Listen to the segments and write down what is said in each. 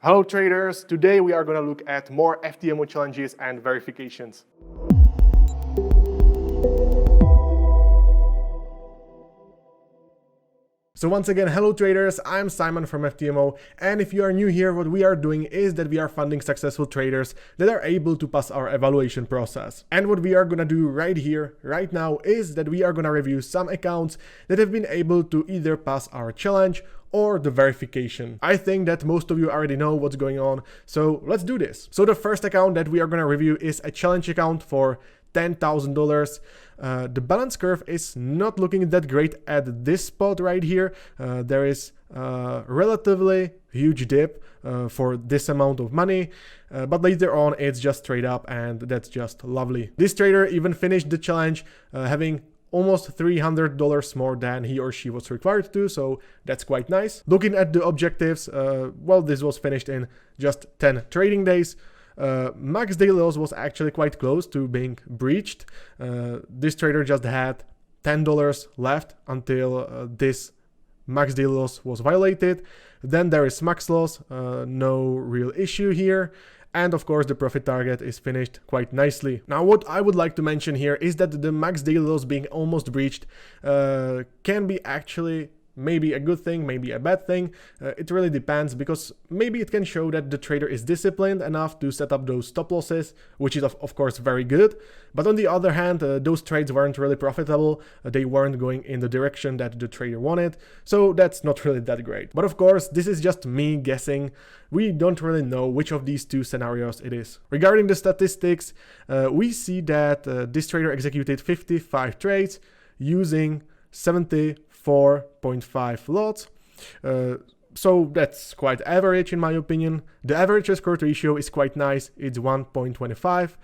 Hello traders, today we are going to look at more FTMO challenges and verifications. So once again, hello traders, I'm Simon from FTMO, and if you are new here, what we are doing is that we are funding successful traders that are able to pass our evaluation process. And what we are gonna do right here, right now, is that we are gonna review some accounts that have been able to either pass our challenge or the verification. I think that most of you already know what's going on, so let's do this. So the first account that we are gonna review is a challenge account for $10,000. The balance curve is not looking that great at this spot right here. There is a relatively huge dip for this amount of money, but later on it's just straight up, and that's just lovely. This trader even finished the challenge having almost $300 more than he or she was required to, so that's quite nice. Looking at the objectives, well, this was finished in just 10 trading days. Max daily loss was actually quite close to being breached. This trader just had $10 left until this max daily loss was violated. Then there is max loss, no real issue here. And of course the profit target is finished quite nicely. Now what I would like to mention here is that the max daily loss being almost breached can be actually maybe a good thing, maybe a bad thing. It really depends, because maybe it can show that the trader is disciplined enough to set up those stop losses, which is of course very good. But on the other hand, those trades weren't really profitable. They weren't going in the direction that the trader wanted. So that's not really that great. But of course, this is just me guessing. We don't really know which of these two scenarios it is. Regarding the statistics, we see that this trader executed 55 trades using 74.5 lots. So that's quite average in my opinion. The average risk reward ratio is quite nice, it's 1.25,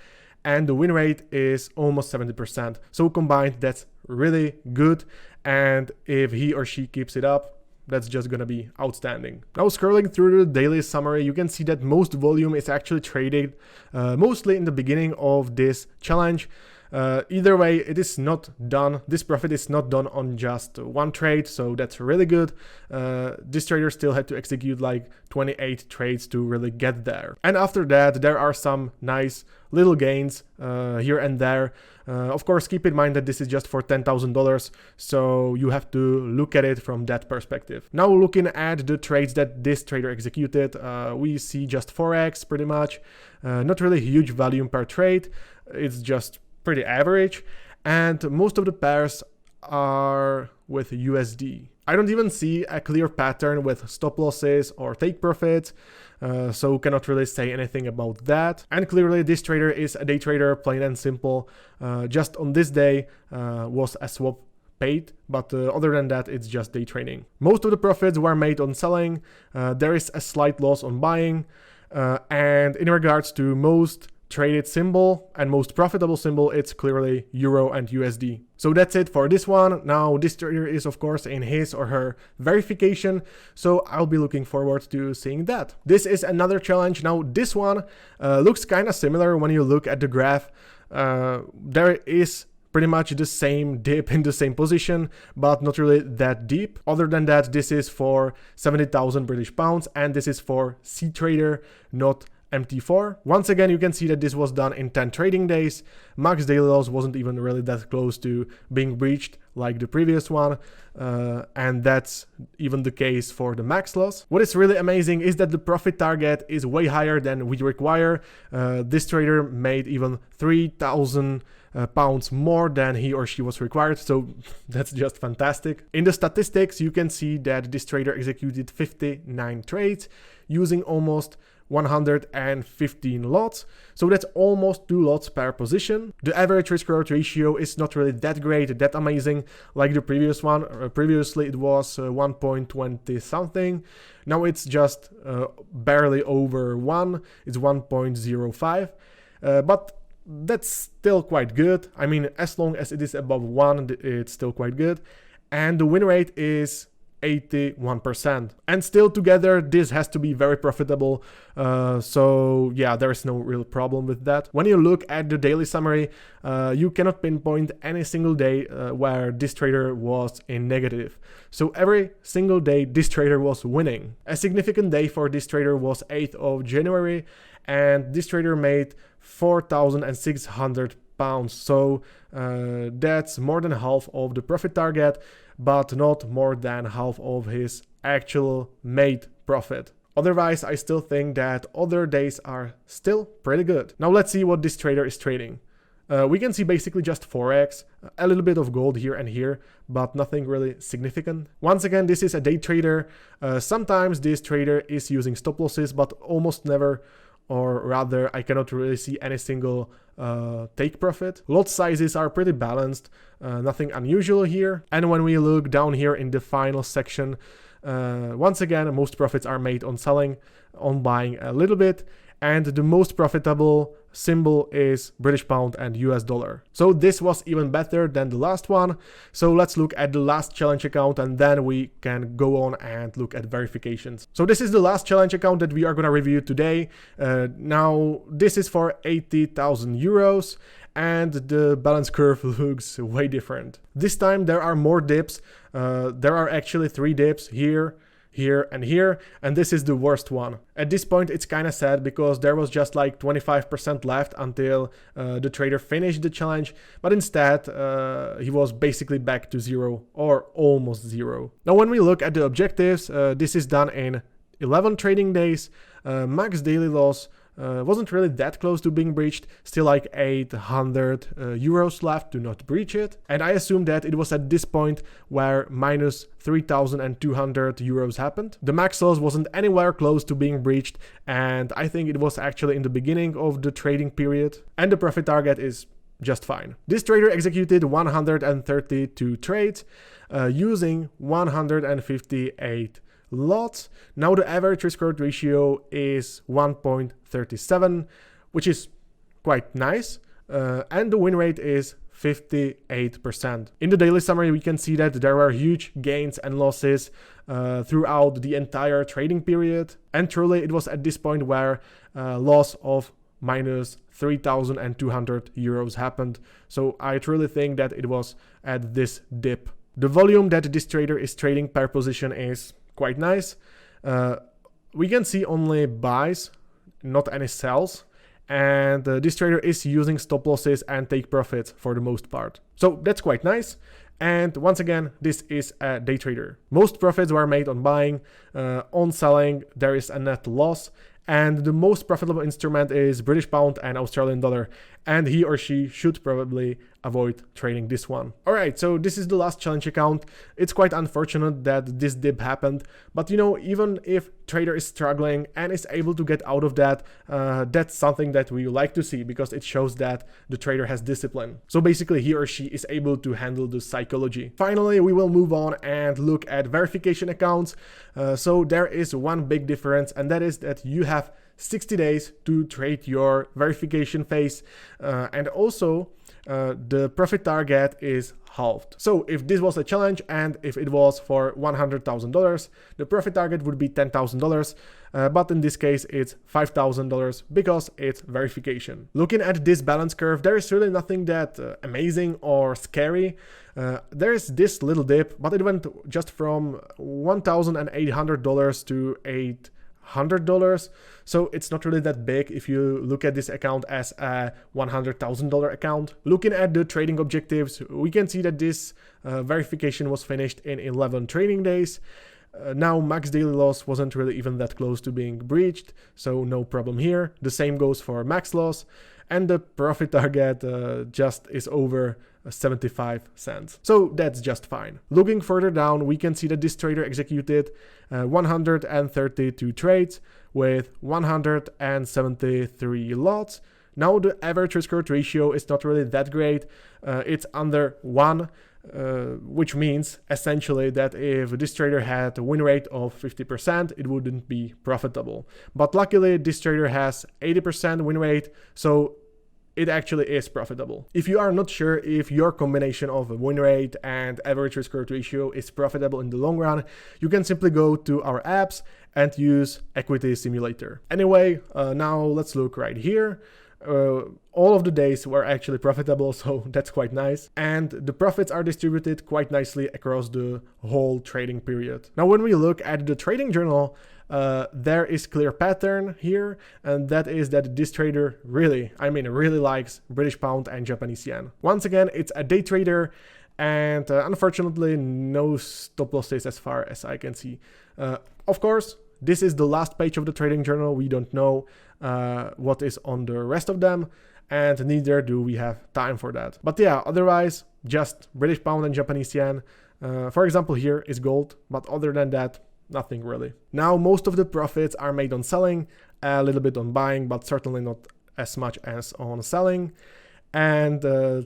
and the win rate is almost 70%. So combined, that's really good, and if he or she keeps it up, that's just gonna be outstanding. Now scrolling through the daily summary, you can see that most volume is actually traded mostly in the beginning of this challenge. Either way, it is not done. This profit is not done on just one trade, so that's really good. This trader still had to execute like 28 trades to really get there. And after that, there are some nice little gains here and there. Of course, keep in mind that this is just for $10,000, so you have to look at it from that perspective. Now looking at the trades that this trader executed, we see just 4x pretty much. Not really huge volume per trade. It's just pretty average, and most of the pairs are with USD. I don't even see a clear pattern with stop losses or take profits, so cannot really say anything about that. And clearly this trader is a day trader, plain and simple. Just on this day was a swap paid, but other than that, it's just day trading. Most of the profits were made on selling. There is a slight loss on buying, and in regards to most traded symbol and most profitable symbol, it's clearly Euro and USD. So that's it for this one. Now this trader is of course in his or her verification, so I'll be looking forward to seeing that. This is another challenge. Now this one looks kind of similar when you look at the graph. There is pretty much the same dip in the same position, but not really that deep. Other than that, this is for 70,000 British pounds, and this is for C trader, not MT4. Once again, you can see that this was done in 10 trading days. Max daily loss wasn't even really that close to being breached like the previous one, and that's even the case for the max loss. What is really amazing is that the profit target is way higher than we require. This trader made even 3,000 pounds more than he or she was required, so that's just fantastic. In the statistics, you can see that this trader executed 59 trades using almost 115 lots, so that's almost 2 lots per position. The average risk reward ratio is not really that great, that amazing like the previous one. Previously it was 1.20 something. Now it's just barely over 1, it's 1.05, but that's still quite good. I mean, as long as it is above 1, it's still quite good. And the win rate is 81%. And still together, this has to be very profitable. So yeah, there is no real problem with that. When you look at the daily summary, you cannot pinpoint any single day where this trader was in negative. So every single day, this trader was winning. A significant day for this trader was 8th of January, and this trader made 4,600 pounds. So that's more than half of the profit target, but not more than half of his actual made profit. Otherwise, I still think that other days are still pretty good. Now let's see what this trader is trading. We can see basically just Forex, a little bit of gold here and here, but nothing really significant. Once again, this is a day trader. Sometimes this trader is using stop losses, but almost never, or rather I cannot really see any single take profit. Lot sizes are pretty balanced, nothing unusual here. And when we look down here in the final section, once again, most profits are made on selling, on buying a little bit, and the most profitable symbol is British pound and US dollar. So this was even better than the last one. So let's look at the last challenge account, and then we can go on and look at verifications. So this is the last challenge account that we are going to review today. Now this is for 80,000 euros, and the balance curve looks way different. This time there are more dips. There are actually 3 dips here, here and here, and this is the worst one. At this point it's kind of sad because there was just like 25% left until the trader finished the challenge, but instead he was basically back to 0 or almost 0. Now when we look at the objectives, this is done in 11 trading days. Max daily loss wasn't really that close to being breached, still like 800 euros left to not breach it. And I assume that it was at this point where minus 3,200 euros happened. The max loss wasn't anywhere close to being breached, and I think it was actually in the beginning of the trading period. And the profit target is just fine. This trader executed 132 trades using 158 lots. Now the average risk reward ratio is 1.37, which is quite nice, and the win rate is 58%. In the daily summary, we can see that there were huge gains and losses throughout the entire trading period, and truly it was at this point where loss of minus 3,200 euros happened. So I truly think that it was at this dip. The volume that this trader is trading per position is quite nice. We can see only buys, not any sells, and this trader is using stop losses and take profits for the most part. So that's quite nice. And once again, this is a day trader. Most profits were made on buying. On selling, there is a net loss. And the most profitable instrument is British pound and Australian dollar, and he or she should probably avoid trading this one. Alright, so this is the last challenge account. It's quite unfortunate that this dip happened, but you know, even if trader is struggling and is able to get out of that, that's something that we like to see because it shows that the trader has discipline. So basically he or she is able to handle the psychology. Finally, we will move on and look at verification accounts. So there is one big difference, and that is that you have 60 days to trade your verification phase, and also the profit target is halved. So if this was a challenge and if it was for $100,000, the profit target would be $10,000, but in this case it's $5,000 because it's verification. Looking at this balance curve, there is really nothing that amazing or scary. There is this little dip, but it went just from $1,800 to $800, so it's not really that big if you look at this account as a $100,000 account. Looking at the trading objectives, we can see that this verification was finished in 11 trading days. Now max daily loss wasn't really even that close to being breached, so no problem here. The same goes for max loss, and the profit target just is over 75 cents. So that's just fine. Looking further down, we can see that this trader executed 132 trades with 173 lots. Now the average risk reward ratio is not really that great. It's under 1, which means essentially that if this trader had a win rate of 50%, it wouldn't be profitable. But luckily this trader has 80% win rate, so it actually is profitable. If you are not sure if your combination of win rate and average risk reward ratio is profitable in the long run, you can simply go to our apps and use Equity Simulator. Anyway, now let's look right here. All of the days were actually profitable, so that's quite nice. And the profits are distributed quite nicely across the whole trading period. Now, when we look at the trading journal, there is clear pattern here, and that is that this trader really likes British pound and Japanese yen. Once again, it's a day trader, and unfortunately, no stop losses as far as I can see. Of course, this is the last page of the trading journal. We don't know what is on the rest of them, and neither do we have time for that. But yeah, otherwise, just British pound and Japanese yen. For example, here is gold, but other than that, nothing really. Now, most of the profits are made on selling, a little bit on buying, but certainly not as much as on selling. And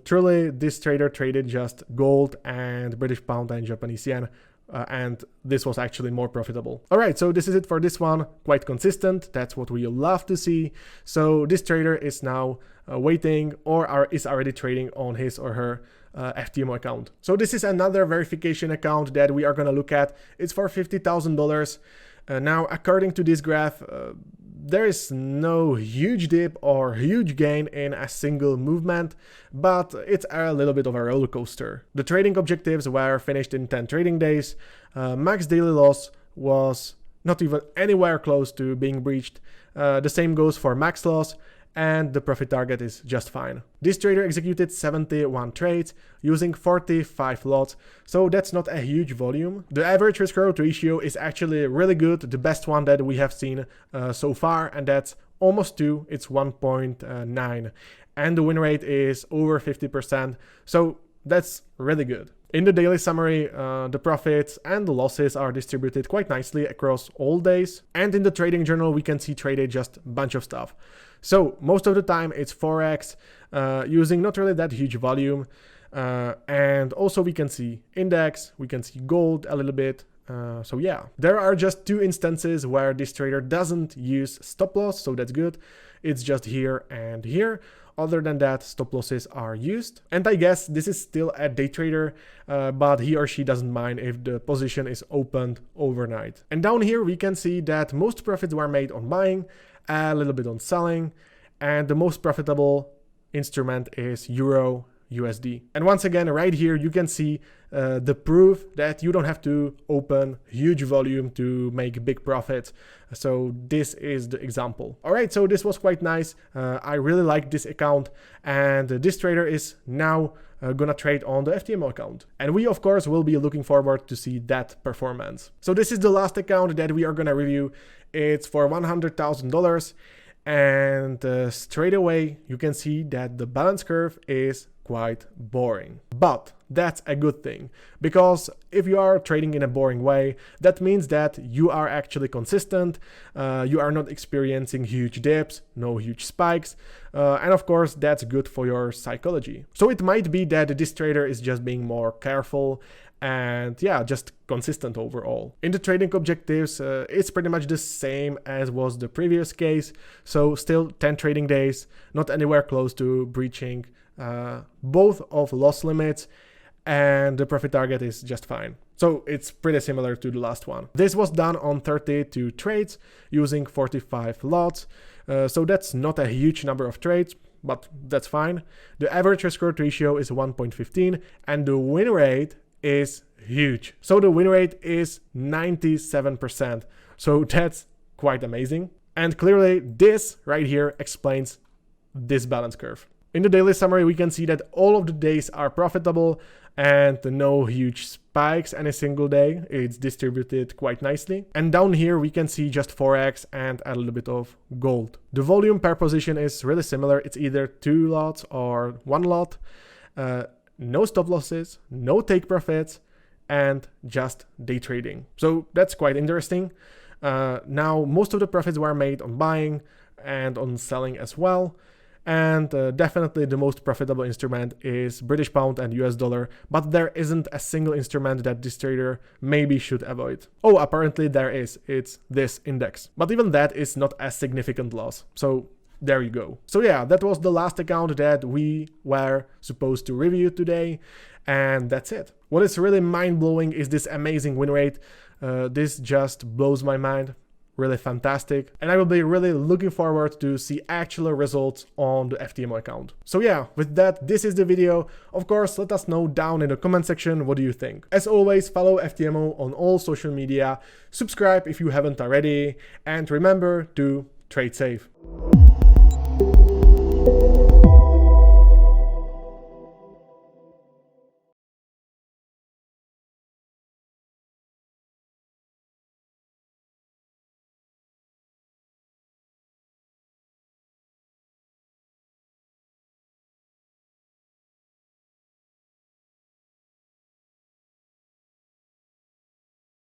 truly, this trader traded just gold and British pound and Japanese yen. And this was actually more profitable. All right, so this is it for this one. Quite consistent. That's what we love to see. So this trader is now waiting or is already trading on his or her FTMO account. So this is another verification account that we are going to look at. It's for $50,000. Now, according to this graph, there is no huge dip or huge gain in a single movement, but it's a little bit of a roller coaster. The trading objectives were finished in 10 trading days. Max daily loss was not even anywhere close to being breached. The same goes for max loss, and the profit target is just fine. This trader executed 71 trades using 45 lots, so that's not a huge volume. The average risk reward ratio is actually really good, the best one that we have seen so far, and that's almost 2, it's 1.9. And the win rate is over 50%, so that's really good. In the daily summary, the profits and the losses are distributed quite nicely across all days. And in the trading journal, we can see traded just a bunch of stuff. So most of the time it's Forex, using not really that huge volume. And also we can see index, we can see gold a little bit. So yeah, there are just 2 instances where this trader doesn't use stop loss, so that's good. It's just here and here. Other than that, stop losses are used. And I guess this is still a day trader, but he or she doesn't mind if the position is opened overnight. And down here, we can see that most profits were made on buying, a little bit on selling, and the most profitable instrument is Euro USD. And once again, right here, you can see the proof that you don't have to open huge volume to make big profits. So this is the example. All right, so this was quite nice. I really like this account, and this trader is now gonna trade on the FTMO account. And we, of course, will be looking forward to see that performance. So this is the last account that we are gonna review. It's for $100,000. And straight away, you can see that the balance curve is quite boring. But that's a good thing, because if you are trading in a boring way, that means that you are actually consistent, you are not experiencing huge dips, no huge spikes, and of course that's good for your psychology. So it might be that this trader is just being more careful and yeah, just consistent overall. In the trading objectives, it's pretty much the same as was the previous case. So still 10 trading days, not anywhere close to breaching both of loss limits, and the profit target is just fine. So it's pretty similar to the last one. This was done on 32 trades using 45 lots. So that's not a huge number of trades, but that's fine. The average risk reward ratio is 1.15 and the win rate is huge. So the win rate is 97%. So that's quite amazing. And clearly this right here explains this balance curve. In the daily summary, we can see that all of the days are profitable and no huge spikes any single day. It's distributed quite nicely. And down here, we can see just Forex and a little bit of gold. The volume per position is really similar. It's either 2 lots or 1 lot. No stop losses, no take profits, and just day trading. So that's quite interesting. Now, most of the profits were made on buying and on selling as well. And definitely the most profitable instrument is British pound and US dollar, but there isn't a single instrument that this trader maybe should avoid. Oh, apparently there is, it's this index. But even that is not a significant loss. So there you go. So yeah, that was the last account that we were supposed to review today, and that's it. What is really mind-blowing is this amazing win rate. This just blows my mind. Really fantastic, and I will be really looking forward to see actual results on the FTMO account. So yeah, with that, this is the video. Of course, let us know down in the comment section what do you think. As always, follow FTMO on all social media, subscribe if you haven't already, and remember to trade safe.